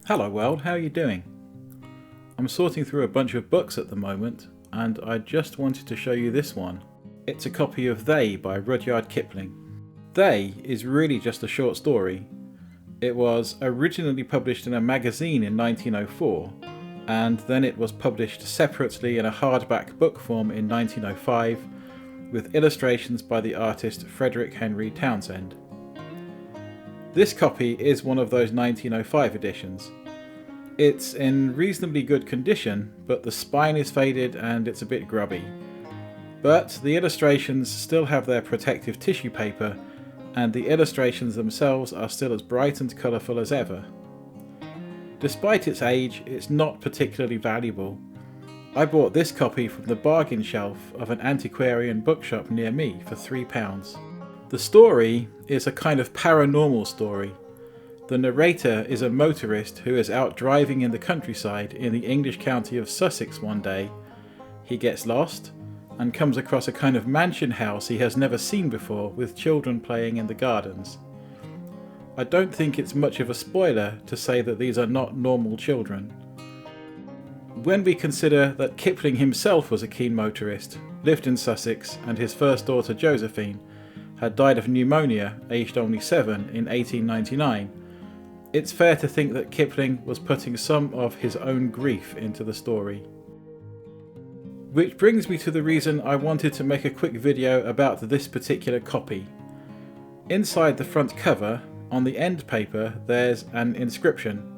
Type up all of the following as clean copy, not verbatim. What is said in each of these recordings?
Hello world, how are you doing? I'm sorting through a bunch of books at the moment, and I just wanted to show you this one. It's a copy of They by Rudyard Kipling. They is really just a short story. It was originally published in a magazine in 1904, and then it was published separately in a hardback book form in 1905, with illustrations by the artist Frederick Henry Townsend. This copy is one of those 1905 editions. It's in reasonably good condition, but the spine is faded and it's a bit grubby. But the illustrations still have their protective tissue paper, and the illustrations themselves are still as bright and colourful as ever. Despite its age, it's not particularly valuable. I bought this copy from the bargain shelf of an antiquarian bookshop near me for £3. The story is a kind of paranormal story. The narrator is a motorist who is out driving in the countryside in the English county of Sussex one day. He gets lost and comes across a kind of mansion house he has never seen before, with children playing in the gardens. I don't think it's much of a spoiler to say that these are not normal children. When we consider that Kipling himself was a keen motorist, lived in Sussex, and his first daughter Josephine had died of pneumonia, aged only 7, in 1899, it's fair to think that Kipling was putting some of his own grief into the story. Which brings me to the reason I wanted to make a quick video about this particular copy. Inside the front cover, on the end paper, there's an inscription.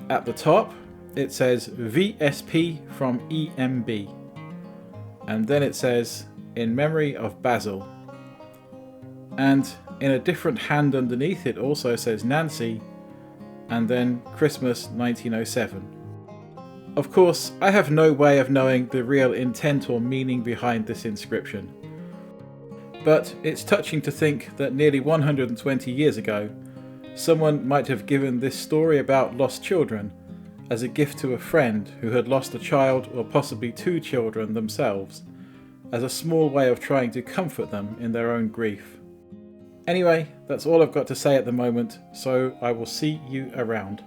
At the top, it says VSP from EMB. And then it says, in memory of Basil. And in a different hand underneath it also says Nancy, and then Christmas 1907. Of course, I have no way of knowing the real intent or meaning behind this inscription. But it's touching to think that nearly 120 years ago, someone might have given this story about lost children as a gift to a friend who had lost a child or possibly two children themselves, as a small way of trying to comfort them in their own grief. Anyway, that's all I've got to say at the moment, so I will see you around.